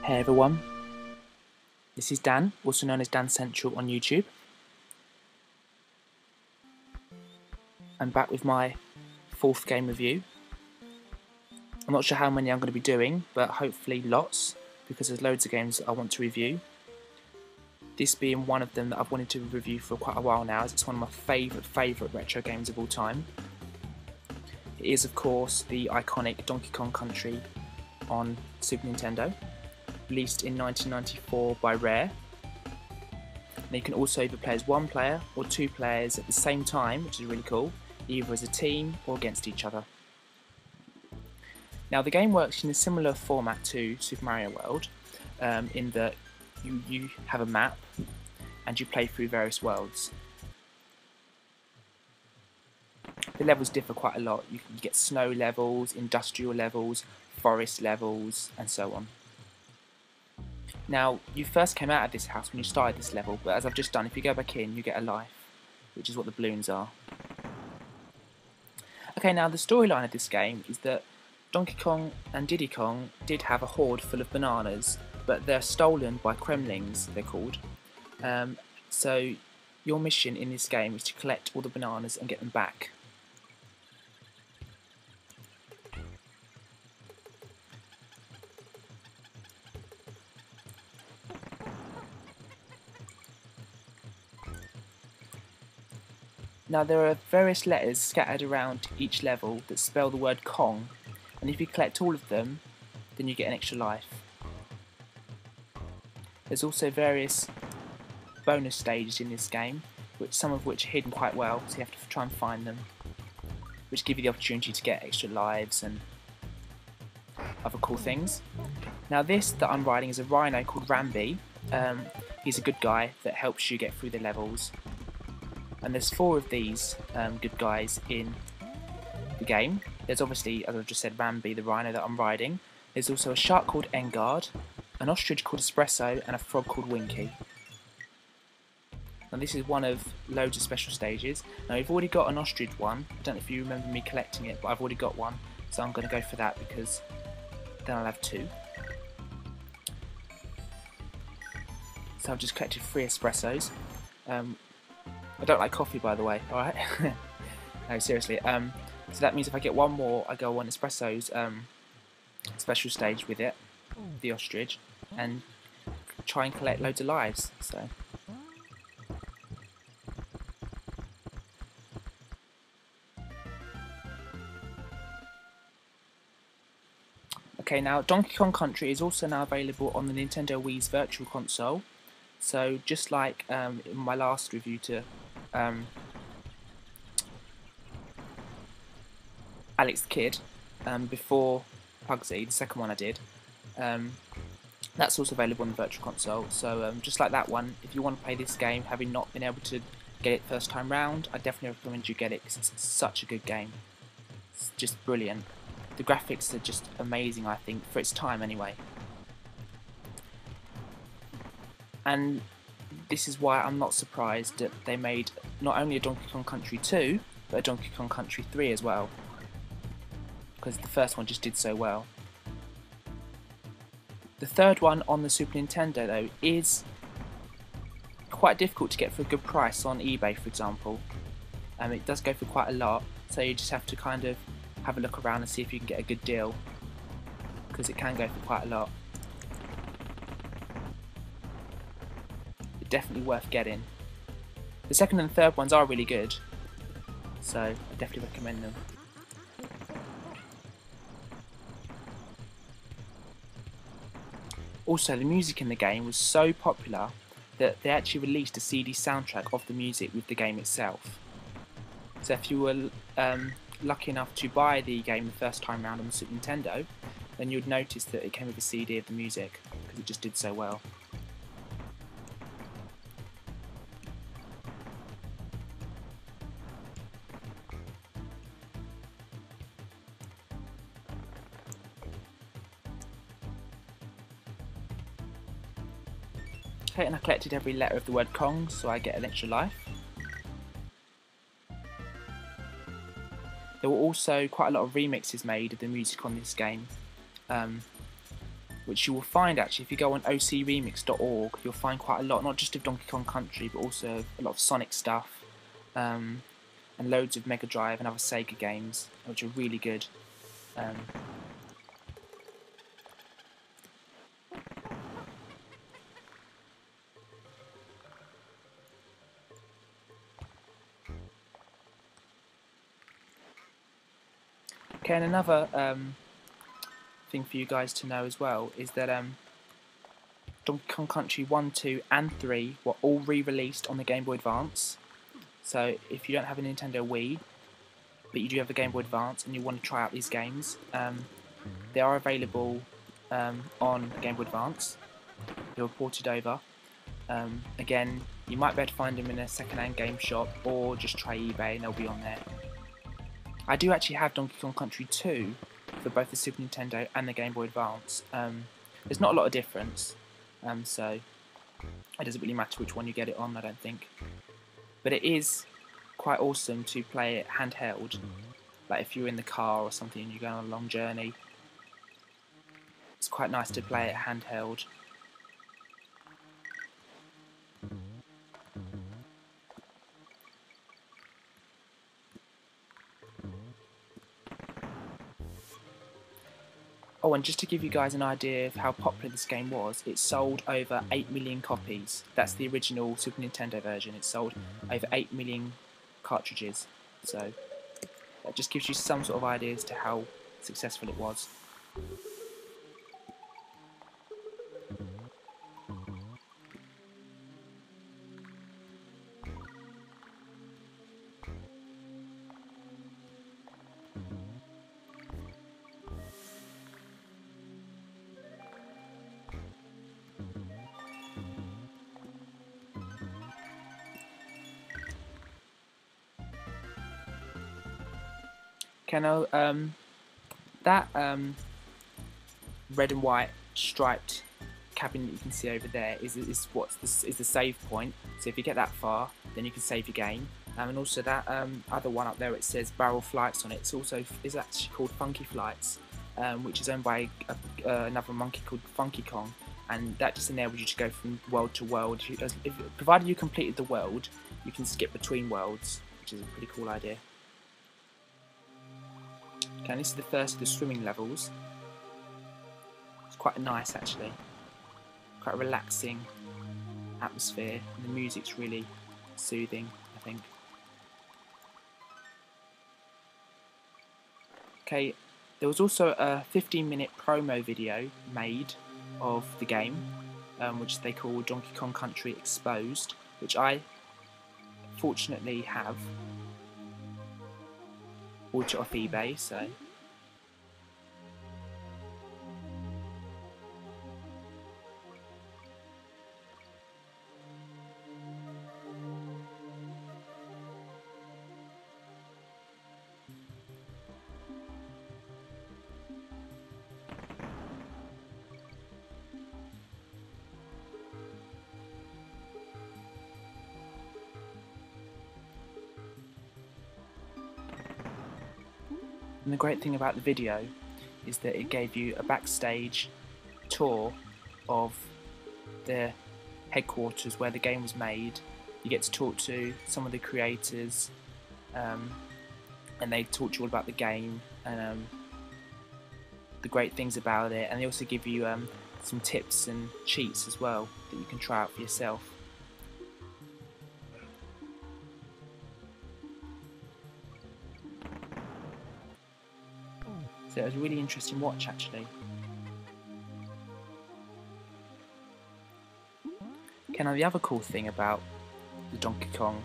Hey everyone, this is Dan, also known as Dan Central on YouTube. I'm back with my 4th game review. I'm not sure how many I'm going to be doing, but hopefully lots, because there's loads of games that I want to review. This being one of them that I've wanted to review for quite a while now, as it's one of my favourite retro games of all time. It is of course the iconic Donkey Kong Country on Super Nintendo, released in 1994 by Rare. And you can also either play as one player or 2 players at the same time, which is really cool, either as a team or against each other. Now the game works in a similar format to Super Mario World, in that you have a map and you play through various worlds. The levels differ quite a lot. You can get snow levels, industrial levels, forest levels, and so on. Now, you first came out of this house when you started this level, but as I've just done, if you go back in, you get a life, which is what the balloons are. Okay, now the storyline of this game is that Donkey Kong and Diddy Kong did have a hoard full of bananas, but they're stolen by Kremlings, they're called. So your mission in this game is to collect all the bananas and get them back. Now there are various letters scattered around each level that spell the word Kong, and if you collect all of them, then you get an extra life. There's also various bonus stages in this game, some of which are hidden quite well, so you have to try and find them, which give you the opportunity to get extra lives and other cool things. Now this that I'm riding is a rhino called Ramby. He's a good guy that helps you get through the levels. And there's 4 of these good guys in the game. There's obviously, as I've just said, Ramby, the rhino that I'm riding. There's also a shark called Engard, an ostrich called Espresso, and a frog called Winky. Now this is one of loads of special stages. Now we've already got an ostrich one. I don't know if you remember me collecting it, but I've already got one. So I'm going to go for that because then I'll have 2. So I've just collected 3 espressos. I don't like coffee, by the way, alright? No, seriously. So that means if I get one more, I go on Espresso's special stage with it, the ostrich, and try and collect loads of lives. So. Okay, now Donkey Kong Country is also now available on the Nintendo Wii's Virtual Console. So just like in my last review to Alex the Kid, before Pugsy, the second one I did, that's also available on the Virtual Console. So just like that one, if you want to play this game, having not been able to get it first time round, I definitely recommend you get it because it's such a good game. It's just brilliant. The graphics are just amazing, I think, for its time anyway. And this is why I'm not surprised that they made not only a Donkey Kong Country 2, but a Donkey Kong Country 3 as well. Because the first one just did so well. The third one on the Super Nintendo though is quite difficult to get for a good price on eBay, for example. It does go for quite a lot, so you just have to kind of have a look around and see if you can get a good deal, because it can go for quite a lot. Definitely worth getting. The second and third ones are really good, so I definitely recommend them. Also, the music in the game was so popular that they actually released a CD soundtrack of the music with the game itself. So if you were lucky enough to buy the game the first time round on the Super Nintendo, then you would notice that it came with a CD of the music, because it just did so well. Okay, and I collected every letter of the word Kong, so I get an extra life. There were also quite a lot of remixes made of the music on this game. which you will find actually if you go on ocremix.org. You'll find quite a lot, not just of Donkey Kong Country, but also a lot of Sonic stuff, and loads of Mega Drive and other Sega games, which are really good. Okay, and another thing for you guys to know as well is that Donkey Kong Country 1, 2 and 3 were all re-released on the Game Boy Advance. So if you don't have a Nintendo Wii, but you do have a Game Boy Advance and you want to try out these games, they are available on Game Boy Advance. They were ported over. Again, you might be able to find them in a second-hand game shop or just try eBay and they'll be on there. I do actually have Donkey Kong Country 2 for both the Super Nintendo and the Game Boy Advance. There's not a lot of difference, so it doesn't really matter which one you get it on, I don't think. But it is quite awesome to play it handheld, like if you're in the car or something and you're going on a long journey. It's quite nice to play it handheld. Oh, and just to give you guys an idea of how popular this game was, it sold over 8 million copies. That's the original Super Nintendo version. It sold over 8 million cartridges. So that just gives you some sort of idea as to how successful it was. Okay, now that red and white striped cabin that you can see over there is the save point. So if you get that far, then you can save your game. And also that other one up there, it says Barrel Flights on it. It's actually called Funky Flights, which is owned by another monkey called Funky Kong. And that just enables you to go from world to world. Provided you completed the world, you can skip between worlds, which is a pretty cool idea. Okay, and this is the first of the swimming levels. It's quite nice actually. Quite a relaxing atmosphere, and the music's really soothing, I think. Okay, there was also a 15-minute promo video made of the game, which they call Donkey Kong Country Exposed, which I fortunately have. Bought it off eBay, so. And the great thing about the video is that it gave you a backstage tour of the headquarters where the game was made. You get to talk to some of the creators, and they talk to you all about the game and the great things about it, and they also give you some tips and cheats as well that you can try out for yourself. So it was a really interesting watch actually. Okay, now the other cool thing about the Donkey Kong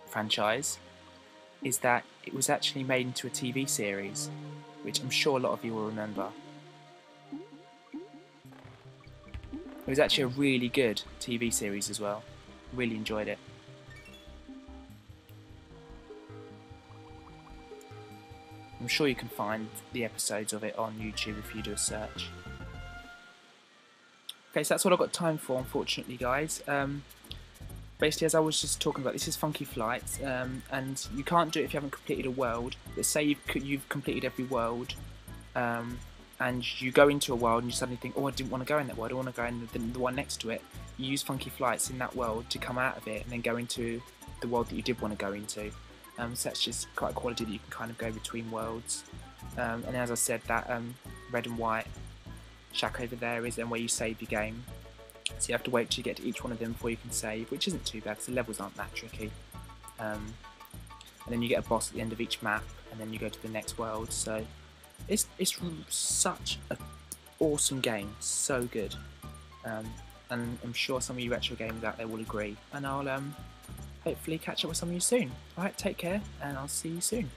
franchise is that it was actually made into a TV series, which I'm sure a lot of you will remember. It was actually a really good TV series as well. Really enjoyed it. I'm sure you can find the episodes of it on YouTube if you do a search. Okay, so that's all I've got time for, unfortunately, guys. Basically, as I was just talking about, this is Funky Flights, and you can't do it if you haven't completed a world. But say you've completed every world, and you go into a world and you suddenly think, oh, I didn't want to go in that world, I want to go in the one next to it. You use funky flights in that world to come out of it and then go into the world that you did want to go into. So that's just quite a quality that you can kind of go between worlds. And as I said, that red and white shack over there is then where you save your game. So you have to wait till you get to each one of them before you can save, which isn't too bad because the levels aren't that tricky. And then you get a boss at the end of each map, and then you go to the next world. So it's such an awesome game, so good. And I'm sure some of you retro gamers out there will agree. And I'll hopefully catch up with some of you soon. Alright, take care, and I'll see you soon.